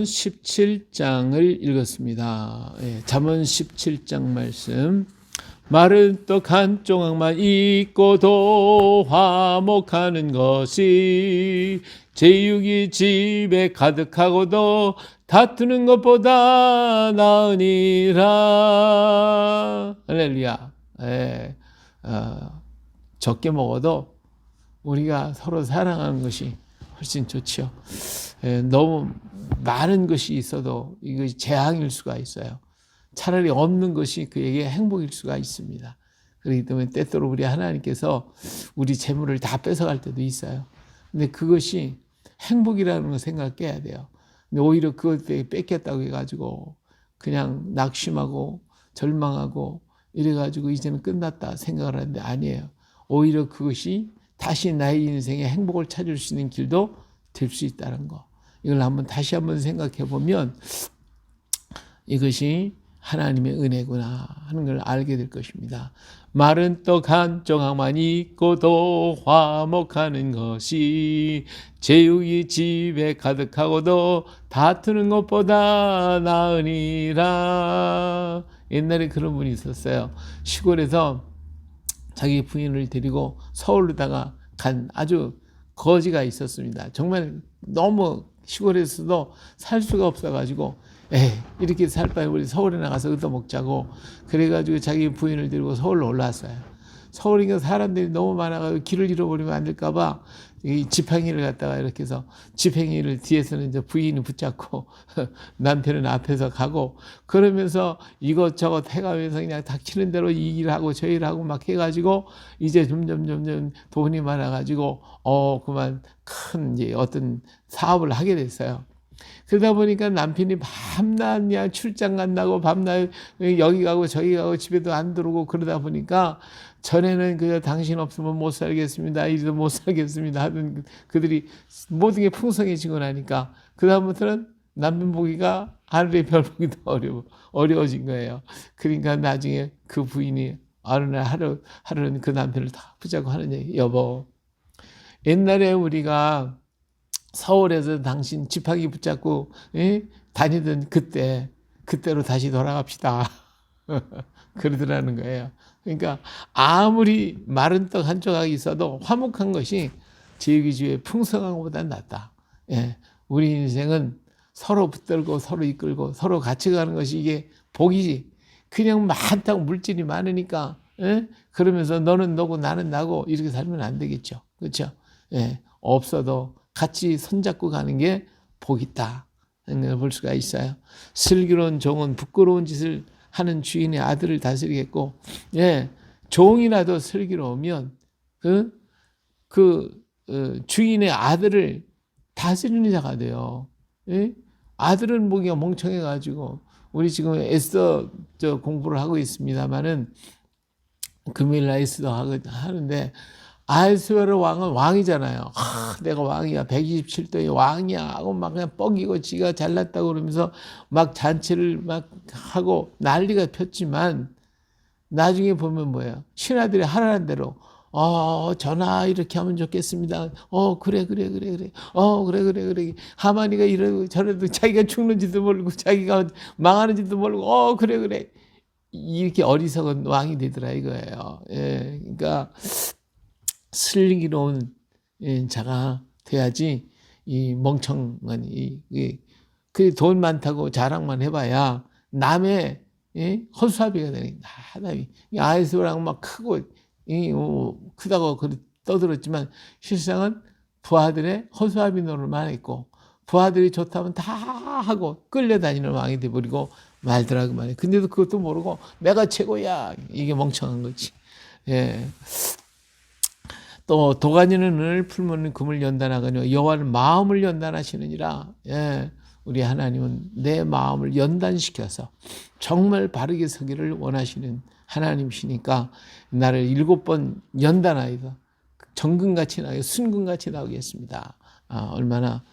17장을 읽었습니다. 잠언 17장 말씀. 마른 떡 한 조각만 있고도 화목하는 것이 제육이 집에 가득하고도 다투는 것보다 나으니라. 할렐루야. 적게 먹어도 우리가 서로 사랑하는 것이 훨씬 좋죠. 너무 많은 것이 있어도 이것이 재앙일 수가 있어요. 차라리 없는 것이 그에게 행복일 수가 있습니다. 그렇기 때문에 때때로 우리 하나님께서 우리 재물을 다 뺏어갈 때도 있어요. 근데 그것이 행복이라는 걸 생각해야 돼요. 근데 오히려 그것 뺏겼다고 해가지고 그냥 낙심하고 절망하고 이래가지고 이제는 끝났다 생각을 하는데 아니에요. 오히려 그것이 다시 나의 인생에 행복을 찾을 수 있는 길도 될 수 있다는 거. 이걸 다시 한번 생각해 보면 이것이 하나님의 은혜구나 하는 걸 알게 될 것입니다. 마른 떡 한 조각만 있고도 화목하는 것이 제육이 집에 가득하고도 다투는 것보다 나으니라. 옛날에 그런 분이 있었어요. 시골에서 자기 부인을 데리고 서울로다가 간 아주 거지가 있었습니다. 정말 너무 시골에서도 살 수가 없어가지고 이렇게 살 바에 우리 서울에 나가서 얻어먹자고 그래가지고 자기 부인을 데리고 서울로 올라왔어요. 서울이니까 사람들이 너무 많아가지고 길을 잃어버리면 안 될까봐 이 지팡이를 갖다가 이렇게 해서 지팡이를 뒤에서는 이제 부인이 붙잡고 남편은 앞에서 가고 그러면서 이것저것 해가면서 그냥 닥치는 대로 이 일하고 저 일하고 막 해가지고 이제 점점 돈이 많아가지고 그만 큰 이제 어떤 사업을 하게 됐어요. 그러다 보니까 남편이 밤낮 그냥 출장 간다고 밤낮 여기 가고 저기 가고 집에도 안 들어오고 그러다 보니까 전에는 그저 당신 없으면 못 살겠습니다. 이리도 못 살겠습니다. 하던 그들이 모든 게 풍성해지고 나니까 그다음부터는 남편 보기가 하늘의 별 보기도 어려워진 거예요. 그러니까 나중에 그 부인이 어느 날 하루는 그 남편을 다 붙잡고 하는 얘기. 여보, 옛날에 우리가 서울에서 당신 지팡이 붙잡고 다니던 그때로 다시 돌아갑시다. 그러더라는 거예요. 그러니까 아무리 마른 떡 한 조각이 있어도 화목한 것이 제육이 집에 풍성한 것보다 낫다. 우리 인생은 서로 붙들고 서로 이끌고 서로 같이 가는 것이 이게 복이지. 그냥 많다고 물질이 많으니까 그러면서 너는 너고 나는 나고 이렇게 살면 안 되겠죠. 그렇죠? 없어도 같이 손잡고 가는 게 복이다. 볼 수가 있어요. 슬기로운 종은 부끄러운 짓을 하는 주인의 아들을 다스리겠고, 종이라도 슬기로우면 주인의 아들을 다스리는 자가 돼요. 아들은 보기가 멍청해가지고 우리 지금 에스더 공부를 하고 있습니다만은 금요일 날 에스더 하는데. 아하스웨로 왕은 왕이잖아요. 내가 왕이야. 127도의 왕이야. 하고 막 그냥 뻐기고 지가 잘났다고 그러면서 막 잔치를 막 하고 난리가 폈지만 나중에 보면 뭐예요? 신하들이 하라는 대로 전하 이렇게 하면 좋겠습니다. 그래. 그래. 하만이가 이러고 저래도 자기가 죽는지도 모르고 자기가 망하는지도 모르고 그래. 이렇게 어리석은 왕이 되더라 이거예요. 그러니까 슬기로운 자가 돼야지 이 멍청한 그 돈 많다고 자랑만 해봐야 남의 허수아비가 되는 하나님. 아이스랑 막 크고 크다고 떠들었지만 실상은 부하들의 허수아비 노릇만 했고 부하들이 좋다면 다 하고 끌려다니는 왕이 돼버리고 말더라고 말이야. 근데도 그것도 모르고 내가 최고야. 이게 멍청한 거지. 또 도가니는 은을 풀무는 금을 연단하거니와 여호와는 마음을 연단하시느니라. 우리 하나님은 내 마음을 연단시켜서 정말 바르게 서기를 원하시는 하나님이시니까 나를 7번 연단하여서 정금같이 나게 순금같이 나오겠습니다. 얼마나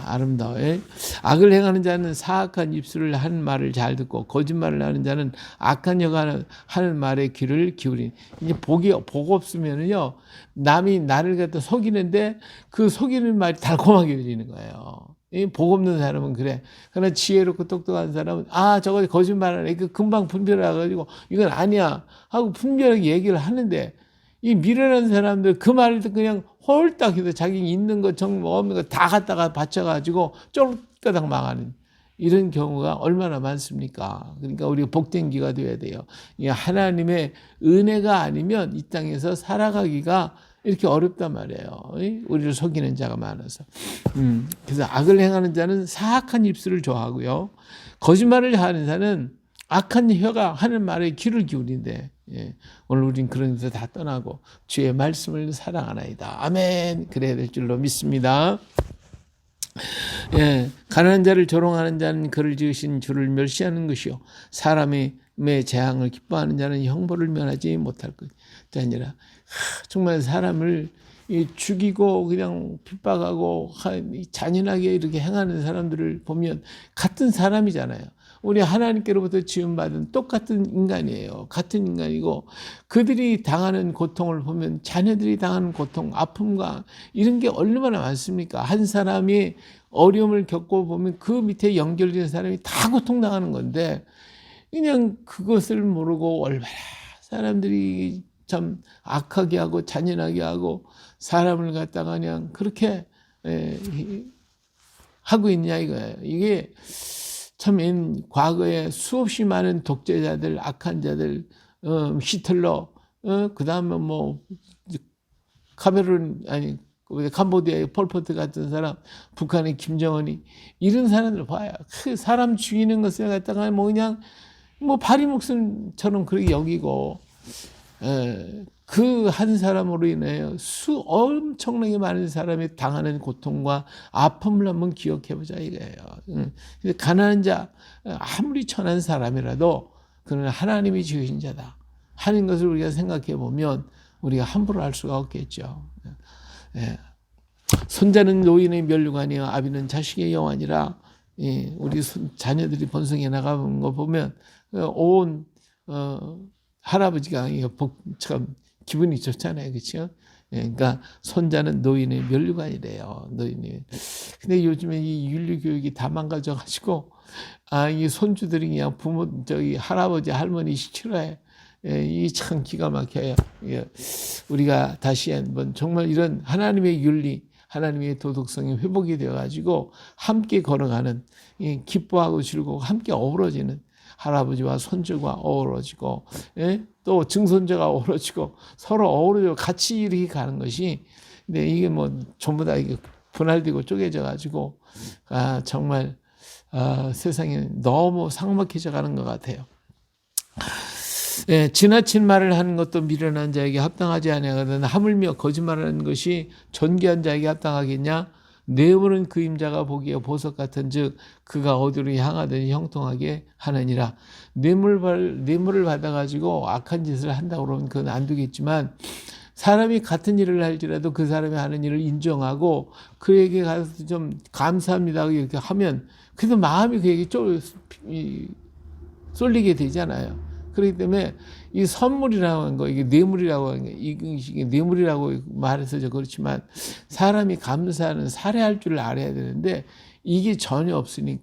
아름다워요. 악을 행하는 자는 사악한 입술을 하는 말을 잘 듣고 거짓말을 하는 자는 악한 여가 하는 말에 귀를 기울이니. 이제 복 없으면은요 남이 나를 갖다 속이는데 그 속이는 말이 달콤하게 들리는 거예요. 복 없는 사람은 그래. 그러나 지혜롭고 똑똑한 사람은 저거 거짓말하네. 그 금방 분별해가지고 이건 아니야 하고 분별하게 얘기를 하는데, 이 미련한 사람들 그 말을 듣고 그냥 홀딱 해서 자기 있는 거 정뭐 없는 거 다 갖다가 바쳐가지고 쫄가닥 망하는 이런 경우가 얼마나 많습니까? 그러니까 우리가 복된 기가 되어야 돼요. 이 하나님의 은혜가 아니면 이 땅에서 살아가기가 이렇게 어렵단 말이에요. 우리를 속이는 자가 많아서. 그래서 악을 행하는 자는 사악한 입술을 좋아하고요. 거짓말을 하는 자는 악한 혀가 하는 말에 귀를 기울인대. 오늘 우린 그런 데서 다 떠나고 주의 말씀을 사랑하나이다. 아멘. 그래야 될 줄로 믿습니다. 가난한 자를 조롱하는 자는 그를 지으신 주를 멸시하는 것이요, 사람의 재앙을 기뻐하는 자는 형벌을 면하지 못할 것 아니라. 정말 사람을 죽이고 그냥 핍박하고 잔인하게 이렇게 행하는 사람들을 보면 같은 사람이잖아요. 우리 하나님께로부터 지음받은 똑같은 인간이에요. 같은 인간이고 그들이 당하는 고통을 보면 자녀들이 당하는 고통, 아픔과 이런 게 얼마나 많습니까? 한 사람이 어려움을 겪고 보면 그 밑에 연결된 사람이 다 고통당하는 건데, 그냥 그것을 모르고 얼마나 사람들이 참 악하게 하고 잔인하게 하고 사람을 갖다가 그냥 그렇게 하고 있냐 이거예요. 이게 참 과거에 수없이 많은 독재자들, 악한 자들, 히틀러, 그 다음에 뭐 카메룬 캄보디아의 폴포트 같은 사람, 북한의 김정은이, 이런 사람들 봐요. 그 사람 죽이는 것을 갖다가 뭐 그냥 뭐 파리 목숨처럼 그렇게 여기고, 그 한 사람으로 인해 엄청나게 많은 사람이 당하는 고통과 아픔을 한번 기억해 보자 이거예요. 가난한 자, 아무리 천한 사람이라도 그는 하나님이 지으신 자다 하는 것을 우리가 생각해 보면 우리가 함부로 할 수가 없겠죠. 손자는 노인의 면류관이요 아비는 자식의 영환이라. 우리 자녀들이 번성해 나가는 거 보면 온 할아버지가 참 기분이 좋잖아요, 그렇죠? 그러니까 손자는 노인의 면류관이래요, 노인이. 근데 요즘에 이 윤리 교육이 다 망가져가지고 이 손주들이 그냥 할아버지 할머니 싫어해. 이 참 기가 막혀요. 우리가 다시 한번 정말 이런 하나님의 윤리, 하나님의 도덕성이 회복이 되어가지고 함께 걸어가는, 기뻐하고 즐거워 함께 어우러지는 할아버지와 손주가 어우러지고, 또 증손자가 어우러지고 서로 어우러지고 같이 이렇게 가는 것이, 근데 이게 뭐 전부 다 이게 분할되고 쪼개져 가지고 정말 세상이 너무 삭막해져 가는 것 같아요. 지나친 말을 하는 것도 미련한 자에게 합당하지 아니하거든 하물며 거짓말하는 것이 존귀한 자에게 합당하겠냐? 뇌물은 그 임자가 보기에 보석 같은즉 그가 어디로 향하든지 형통하게 하느니라. 뇌물을 받아가지고 악한 짓을 한다고 그러면 그건 안 되겠지만, 사람이 같은 일을 할지라도 그 사람이 하는 일을 인정하고 그에게 가서 좀 감사합니다 이렇게 하면 그래도 마음이 그에게 쏠리게 되잖아요. 그렇기 때문에 이 선물이라고 하는 거, 이게 뇌물이라고 하는 게, 이게 뇌물이라고 말해서 그렇지만 사람이 감사하는, 살해할 줄 알아야 되는데 이게 전혀 없으니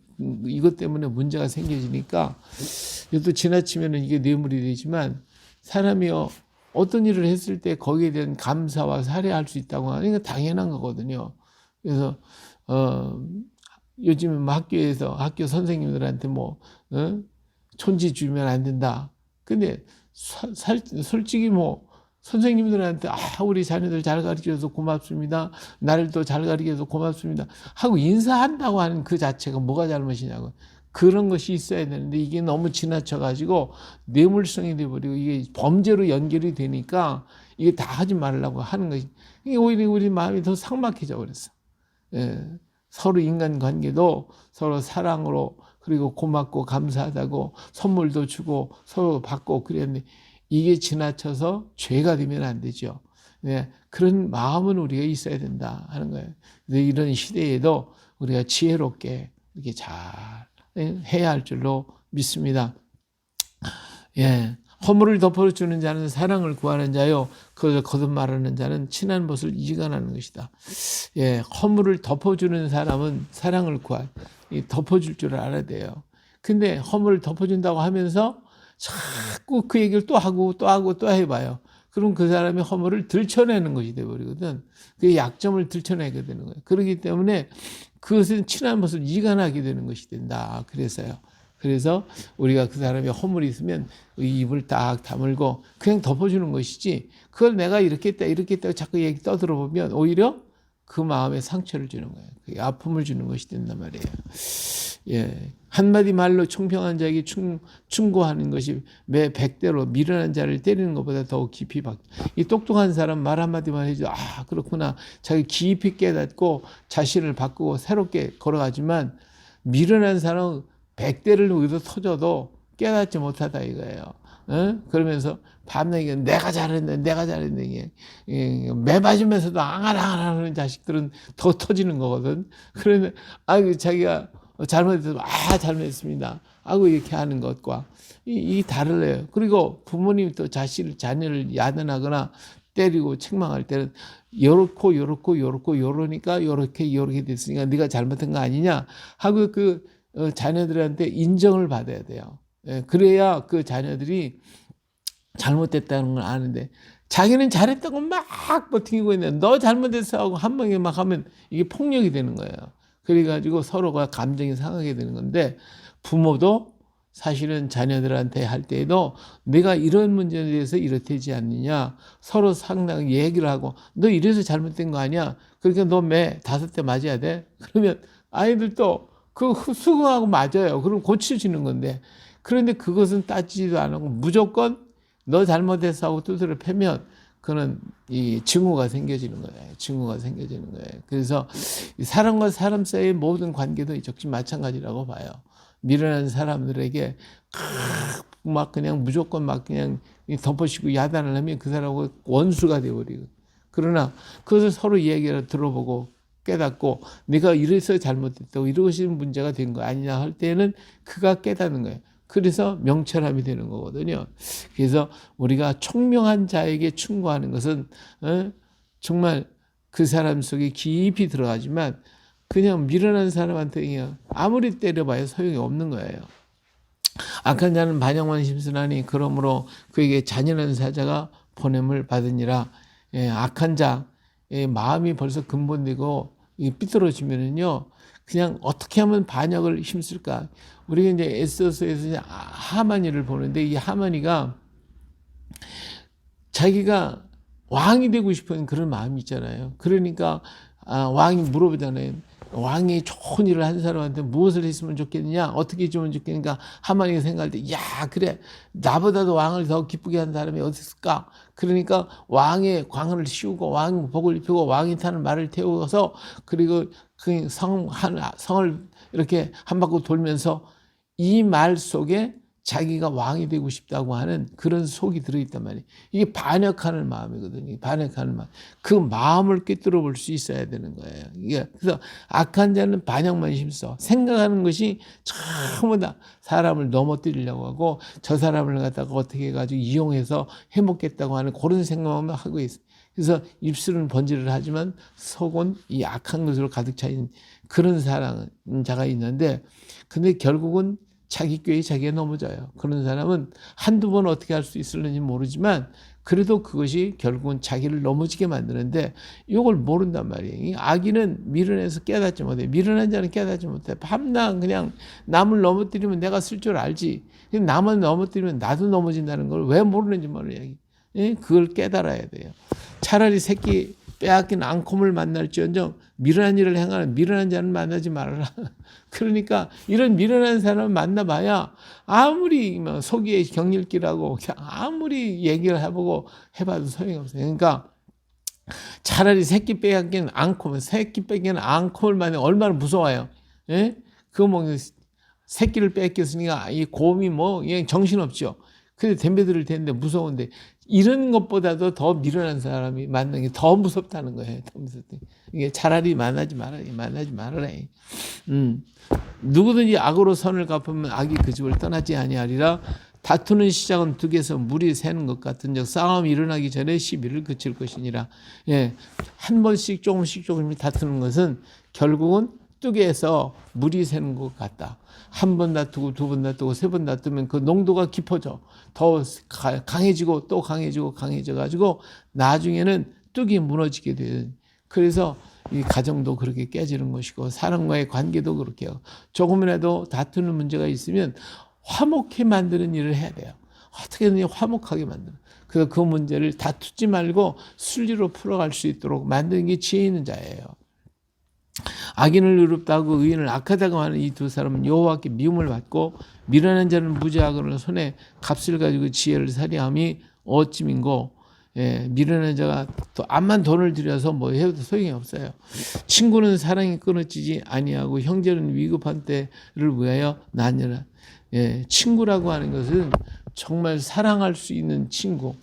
이것 때문에 문제가 생겨지니까 또 지나치면은 이게 뇌물이 되지만, 사람이요 어떤 일을 했을 때 거기에 대한 감사와 살해할 수 있다고 하는 건 당연한 거거든요. 그래서 요즘에 뭐 학교 선생님들한테 촌지 주면 안 된다. 근데 솔직히 선생님들한테 우리 자녀들 잘 가르쳐줘서 고맙습니다, 나를 또 잘 가르쳐줘서 고맙습니다 하고 인사한다고 하는 그 자체가 뭐가 잘못이냐고. 그런 것이 있어야 되는데 이게 너무 지나쳐가지고 뇌물성이 돼버리고 이게 범죄로 연결이 되니까 이게 다 하지 말라고 하는 것이, 이게 오히려 우리 마음이 더 삭막해져 버렸어. 서로 인간관계도 서로 사랑으로, 그리고 고맙고 감사하다고 선물도 주고 서로 받고 그랬는데 이게 지나쳐서 죄가 되면 안 되죠. 그런 마음은 우리가 있어야 된다 하는 거예요. 이런 시대에도 우리가 지혜롭게 이렇게 잘 해야 할 줄로 믿습니다. 허물을 덮어주는 자는 사랑을 구하는 자요, 그것을 거듭 말하는 자는 친한 것을 이간하는 것이다. 예, 허물을 덮어주는 사람은 사랑을 덮어줄 줄 알아야 돼요. 근데 허물을 덮어준다고 하면서 자꾸 그 얘기를 또 하고 또 하고 또 해봐요. 그럼 그 사람의 허물을 들춰내는 것이 되어버리거든. 그 약점을 들춰내게 되는 거예요. 그렇기 때문에 그것은 친한 것을 이간하게 되는 것이 된다. 그래서 우리가 그 사람의 허물이 있으면 입을 딱 다물고 그냥 덮어주는 것이지, 그걸 내가 이렇게 했다 자꾸 얘기 떠들어보면 오히려 그 마음에 상처를 주는 거예요. 그 아픔을 주는 것이 된단 말이에요. 예, 한마디 말로 총평한 자에게 충고하는 것이 매 100대로 미련한 자를 때리는 것보다 더욱 깊이 이 똑똑한 사람 말 한마디만 해도 그렇구나, 자기 깊이 깨닫고 자신을 바꾸고 새롭게 걸어가지만, 미련한 사람은 100대를 여기서 터져도 깨닫지 못하다 이거예요. 그러면서 밤낮에 내가 잘했네. 매 맞으면서도 앙알앙알하는 자식들은 더 터지는 거거든. 그러면 자기가 잘못했으면 잘못했습니다 하고 이렇게 하는 것과 이 다르래요. 그리고 부모님이 또 자녀를 야단하거나 때리고 책망할 때는 요러니까 요렇게 됐으니까 네가 잘못한 거 아니냐 하고 그 자녀들한테 인정을 받아야 돼요. 예, 그래야 그 자녀들이 잘못됐다는 걸 아는데, 자기는 잘했다고 막 버티고 있는데 너 잘못했어 하고 한 방에 막 하면 이게 폭력이 되는 거예요. 그래가지고 서로가 감정이 상하게 되는 건데, 부모도 사실은 자녀들한테 할 때에도 내가 이런 문제에 대해서 이렇다지 않느냐 서로 상당히 얘기를 하고, 너 이래서 잘못된 거 아니야, 그러니까 너 매 5대 맞아야 돼. 그러면 아이들도 그 수긍하고 맞아요. 그럼 고쳐지는 건데, 그런데 그것은 따지지도 안 하고 무조건 너 잘못했어 하고 두드려 패면 그는 이 증오가 생겨지는 거예요. 그래서 사람과 사람 사이의 모든 관계도 역시 마찬가지라고 봐요. 미련한 사람들에게 막 그냥 무조건 막 그냥 덮어씌고 야단을 하면 그 사람하고 원수가 되어버리고, 그러나 그것을 서로 얘기를 들어보고 깨닫고 네가 이래서 잘못했다고, 이것이 문제가 된 거 아니냐 할 때는 그가 깨닫는 거예요. 그래서 명철함이 되는 거거든요. 그래서 우리가 총명한 자에게 충고하는 것은 정말 그 사람 속에 깊이 들어가지만, 그냥 미련한 사람한테 그냥 아무리 때려봐야 소용이 없는 거예요. 악한 자는 반역만 심슨하니 그러므로 그에게 잔인한 사자가 보냄을 받으니라. 예, 악한 자 마음이 벌써 근본되고 삐뚤어지면은요, 그냥 어떻게 하면 반역을 힘쓸까. 우리가 이제 에스더서에서 하만이를 보는데, 이 하만이가 자기가 왕이 되고 싶은 그런 마음이 있잖아요. 그러니까 왕이 물어보잖아요. 왕이 좋은 일을 한 사람한테 무엇을 했으면 좋겠느냐, 어떻게 해주면 좋겠는가. 하만이가 생각할 때, 그래, 나보다도 왕을 더 기쁘게 한 사람이 어디 있을까. 그러니까 왕의 광을 씌우고 왕의 복을 입히고 왕이 타는 말을 태워서, 그리고 그 성을 이렇게 한 바퀴 돌면서 이 말 속에 자기가 왕이 되고 싶다고 하는 그런 속이 들어있단 말이에요. 이게 반역하는 마음이거든요. 반역하는 마음. 그 마음을 꿰뚫어 볼 수 있어야 되는 거예요. 이게 그래서 악한 자는 반역만 힘써. 생각하는 것이 전부 다 사람을 넘어뜨리려고 하고, 저 사람을 갖다가 어떻게 해가지고 이용해서 해먹겠다고 하는 그런 생각만 하고 있어요. 그래서 입술은 번지를 하지만 속은 이 악한 것으로 가득 차 있는 그런 자가 있는데, 근데 결국은 자기 꾀에 자기가 넘어져요. 그런 사람은 한두 번 어떻게 할 수 있을는지 모르지만 그래도 그것이 결국은 자기를 넘어지게 만드는데, 이걸 모른단 말이에요. 이 악인은 미련해서 깨닫지 못해. 미련한 자는 깨닫지 못해. 밤낮 그냥 남을 넘어뜨리면 내가 쓸 줄 알지, 남을 넘어뜨리면 나도 넘어진다는 걸 왜 모르는지 몰라요. 그걸 깨달아야 돼요. 차라리 새끼 빼앗긴 앙콤을 만날지언정 미련한 일을 행하는 미련한 자는 만나지 말아라. 그러니까 이런 미련한 사람을 만나봐야 아무리 속이에 경일기라고 아무리 얘기를 해보고 해봐도 소용이 없어요. 그러니까 차라리 새끼 빼앗긴 앙콤을 만나면 얼마나 무서워요. 예? 그거 뭐 새끼를 뺏겼으니까 이 곰이 그냥 정신없죠. 근데 덤벼들 텐데 무서운데, 이런 것보다도 더 미련한 사람이 만나는 게 더 무섭다는 거예요. 더 무섭다. 이게 차라리 만나지 말아라. 누구든지 악으로 선을 갚으면 악이 그 집을 떠나지 아니하리라. 다투는 시작은 둑에서 물이 새는 것 같은즉 싸움이 일어나기 전에 시비를 그칠 것이니라. 예, 한 번씩 조금씩 다투는 것은 결국은 뚝에서 물이 새는 것 같다. 한 번 다투고 두 번 다투고 세 번 다투면 그 농도가 깊어져. 더 강해지고 또 강해져 가지고 나중에는 뚝이 무너지게 돼요. 그래서 이 가정도 그렇게 깨지는 것이고 사람과의 관계도 그렇게요. 조금이라도 다투는 문제가 있으면 화목해 만드는 일을 해야 돼요. 어떻게든 화목하게 만드는. 그래서 그 문제를 다투지 말고 순리로 풀어갈 수 있도록 만드는 게 지혜 있는 자예요. 악인을 의롭다고 의인을 악하다고 하는 이 두 사람은 여호와께 미움을 받고 미련한 자는 무지하거늘 손에 값을 가지고 지혜를 살이함이 어찌민고. 예, 미련한 자가 또 암만 돈을 들여서 뭐 해도 소용이 없어요. 친구는 사랑이 끊어지지 아니하고 형제는 위급한 때를 위하여 나뉘라. 예, 친구라고 하는 것은 정말 사랑할 수 있는 친구,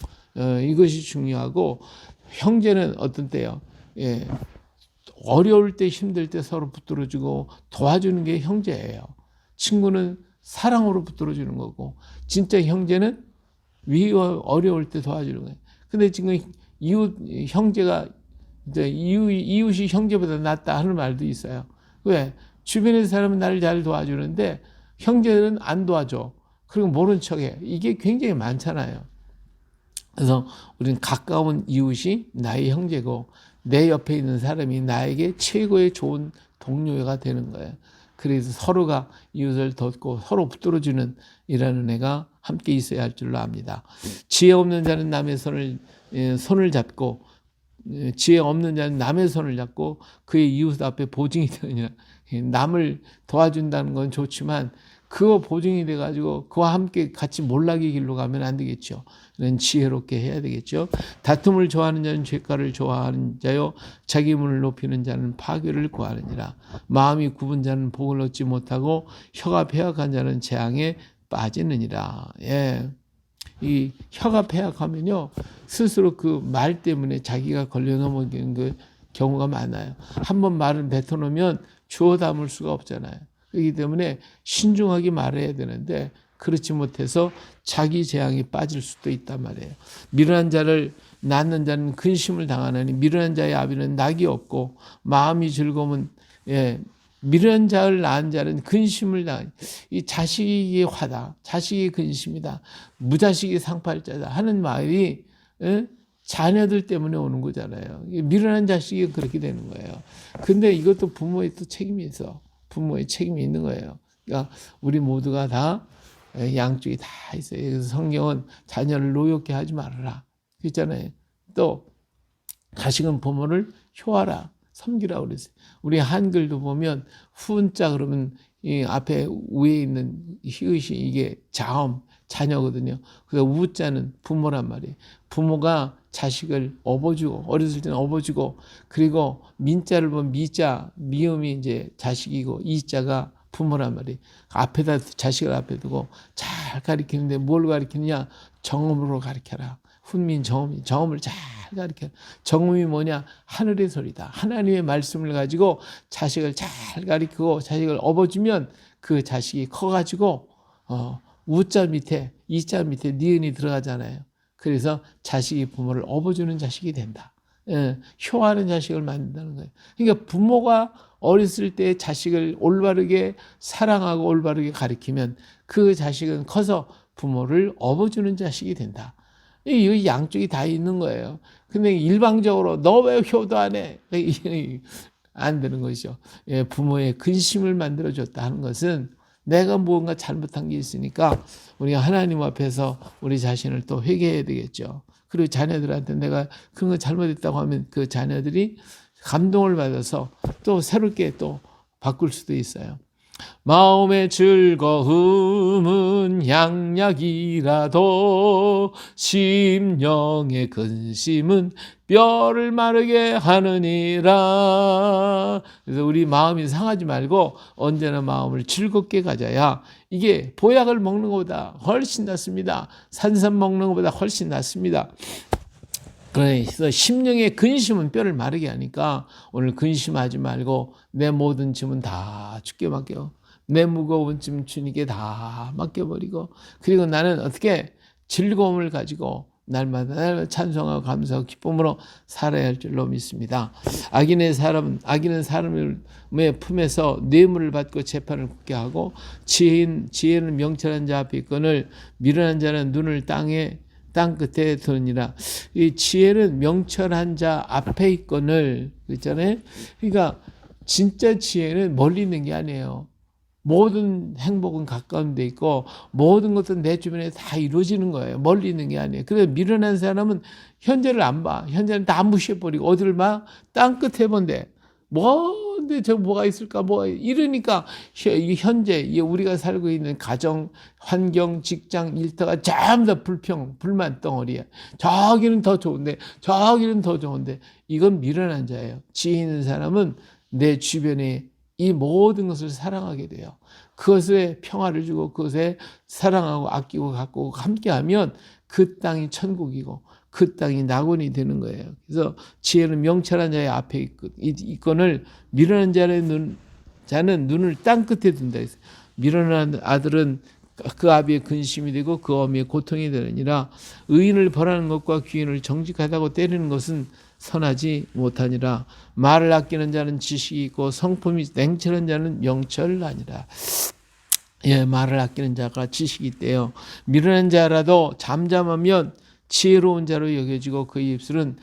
이것이 중요하고 형제는 어떤 때요? 예, 어려울 때 힘들 때 서로 붙들어주고 도와주는 게 형제예요. 친구는 사랑으로 붙들어주는 거고 진짜 형제는 어려울 때 도와주는 거예요. 근데 지금 형제가 이제 이웃이 형제보다 낫다 하는 말도 있어요. 왜? 주변의 사람은 나를 잘 도와주는데 형제는 안 도와줘. 그리고 모른 척해. 이게 굉장히 많잖아요. 그래서 우리는 가까운 이웃이 나의 형제고 내 옆에 있는 사람이 나에게 최고의 좋은 동료가 되는 거예요. 그래서 서로가 이웃을 돕고 서로 붙들어주는 이라는 애가 함께 있어야 할 줄로 압니다. 지혜 없는 자는 남의 손을 잡고 지혜 없는 자는 남의 손을 잡고 그의 이웃 앞에 보증이 되느냐. 남을 도와준다는 건 좋지만 그거 보증이 돼가지고 그와 함께 같이 몰락의 길로 가면 안 되겠죠. 그건 지혜롭게 해야 되겠죠. 다툼을 좋아하는 자는 죄가를 좋아하는 자요 자기 문을 높이는 자는 파괴를 구하느니라. 마음이 굽은 자는 복을 얻지 못하고 혀가 패역한 자는 재앙에 빠지느니라. 예. 이 혀가 패역하면요 스스로 그 말 때문에 자기가 걸려 넘어지는 그 경우가 많아요. 한번 말을 뱉어놓으면 주워 담을 수가 없잖아요. 그렇기 때문에 신중하게 말해야 되는데 그렇지 못해서 자기 재앙에 빠질 수도 있단 말이에요. 미련한 자를 낳는 자는 근심을 당하나니 미련한 자의 아비는 낙이 없고 마음이 즐거우면 미련한 자를 낳은 자는 근심을 당하니 이 자식이 화다. 자식이 근심이다. 무자식이 상팔자다 하는 말이 자녀들 때문에 오는 거잖아요. 미련한 자식이 그렇게 되는 거예요. 근데 이것도 부모의 또 책임이 있어. 부모의 책임이 있는 거예요. 그러니까 우리 모두가 다 양쪽이 다 있어요. 그래서 성경은 자녀를 노엽게 하지 말아라. 그랬잖아요. 또 자식은 부모를 효하라. 섬기라고 그랬어요. 우리 한글도 보면 후자 그러면 이 앞에 위에 있는 히읗이 이게 자음, 자녀거든요. 그래서 우자는 부모란 말이에요. 부모가 자식을 업어주고 어렸을 때는 업어주고 그리고 민자를 보면 미자 미음이 이제 자식이고 이자가 부모란 말이에요. 앞에다 자식을 앞에 두고 잘 가르치는데 뭘 가르치느냐? 정음으로 가르쳐라. 훈민 정음을 잘 가르쳐. 정음이 뭐냐? 하늘의 소리다. 하나님의 말씀을 가지고 자식을 잘 가르치고 자식을 업어주면 그 자식이 커가지고 우자 밑에 이자 밑에 니은이 들어가잖아요. 그래서 자식이 부모를 업어주는 자식이 된다. 효하는 자식을 만든다는 거예요. 그러니까 부모가 어렸을 때 자식을 올바르게 사랑하고 올바르게 가르치면 그 자식은 커서 부모를 업어주는 자식이 된다. 이 양쪽이 다 있는 거예요. 근데 일방적으로 너 왜 효도 안 해? 안 되는 것이죠. 부모의 근심을 만들어줬다 하는 것은 내가 무언가 잘못한 게 있으니까 우리가 하나님 앞에서 우리 자신을 또 회개해야 되겠죠. 그리고 자녀들한테 내가 그런 거 잘못했다고 하면 그 자녀들이 감동을 받아서 또 새롭게 또 바꿀 수도 있어요. 마음의 즐거움은 양약이라도 심령의 근심은 뼈를 마르게 하느니라. 그래서 우리 마음이 상하지 말고 언제나 마음을 즐겁게 가져야 이게 보약을 먹는 것보다 훨씬 낫습니다. 산삼 먹는 것보다 훨씬 낫습니다. 그래서 심령의 근심은 뼈를 마르게 하니까 오늘 근심하지 말고 내 모든 짐은 다 주께 맡겨. 내 무거운 짐 주님께 다 맡겨버리고, 그리고 나는 어떻게 즐거움을 가지고 날마다 찬송하고 감사하고 기쁨으로 살아야 할 줄로 믿습니다. 악인은 사람의 품에서 뇌물을 받고 재판을 굳게 하고, 지혜는 명철한 자 앞에 있거늘 미련한 자는 눈을 땅 끝에 두느니라. 이 지혜는 명철한 자 앞에 있거늘, 그랬잖아요. 그러니까 진짜 지혜는 멀리 있는 게 아니에요. 모든 행복은 가까운 데 있고 모든 것은 내 주변에 다 이루어지는 거예요. 멀리 있는 게 아니에요. 그래서 미련한 사람은 현재를 안 봐. 현재는 다 무시해버리고 어디를 봐? 땅 끝에 본대. 뭔데 저 뭐가 있을까? 뭐 이러니까 현재 우리가 살고 있는 가정, 환경, 직장, 일터가 전부 다 불만 덩어리야. 저기는 더 좋은데 저기는 더 좋은데, 이건 미련한 자예요. 지혜 있는 사람은 내 주변에 이 모든 것을 사랑하게 돼요. 그것에 평화를 주고 그것에 사랑하고 아끼고 가꾸고 함께하면 그 땅이 천국이고 그 땅이 낙원이 되는 거예요. 그래서 지혜는 명철한 자의 앞에 있거늘 미련한 자는 눈을 땅 끝에 둔다 했어요. 미련한 아들은 그 아비의 근심이 되고 그 어미의 고통이 되느니라. 의인을 벌하는 것과 귀인을 정직하다고 때리는 것은 선하지 못하니라. 말을 아끼는 자는 지식이 있고 성품이 냉철한 자는 명철하니라. 예, 말을 아끼는 자가 지식이 있대요. 미련한 자라도 잠잠하면 지혜로운 자로 여겨지고 그 입술을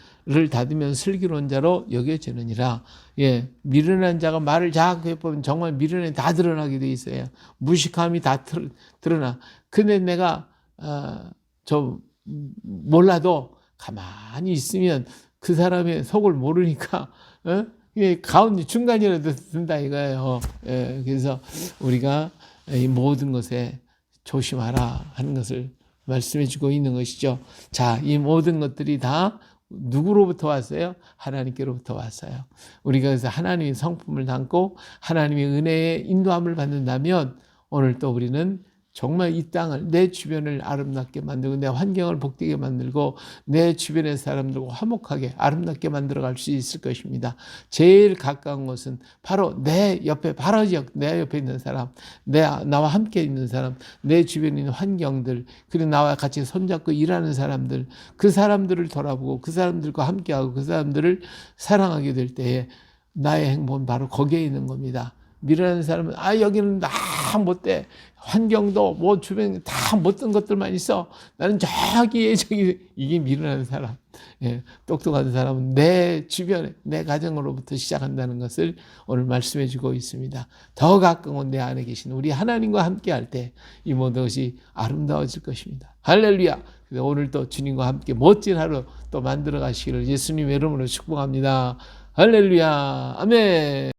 닫으면 슬기로운 자로 여겨지느니라. 예, 미련한 자가 말을 자꾸 해보면 정말 미련이 다 드러나게 돼 있어요. 무식함이 다 드러나. 근데 내가 좀 몰라도 가만히 있으면 그 사람의 속을 모르니까 가운데 중간이라도 든다 이거예요. 예, 그래서 우리가 이 모든 것에 조심하라 하는 것을 말씀해 주고 있는 것이죠. 자, 이 모든 것들이 다 누구로부터 왔어요? 하나님께로부터 왔어요. 우리가 그래서 하나님의 성품을 담고 하나님의 은혜의 인도함을 받는다면 오늘 또 우리는 정말 이 땅을, 내 주변을 아름답게 만들고 내 환경을 복되게 만들고 내 주변의 사람들과 화목하게 아름답게 만들어갈 수 있을 것입니다. 제일 가까운 것은 바로 내 옆에 있는 사람, 나와 함께 있는 사람, 내 주변에 있는 환경들, 그리고 나와 같이 손잡고 일하는 사람들, 그 사람들을 돌아보고 그 사람들과 함께하고 그 사람들을 사랑하게 될 때에 나의 행복은 바로 거기에 있는 겁니다. 미련한 사람은 여기는 다 못돼, 환경도 뭐 주변에 다 못된 것들만 있어, 나는 저기 이게 미련한 사람. 예, 똑똑한 사람은 내 주변에 내 가정으로부터 시작한다는 것을 오늘 말씀해 주고 있습니다. 더 가까운 내 안에 계신 우리 하나님과 함께 할 때 이 모든 것이 아름다워질 것입니다. 할렐루야. 오늘 또 주님과 함께 멋진 하루 또 만들어 가시기를 예수님의 이름으로 축복합니다. 할렐루야. 아멘.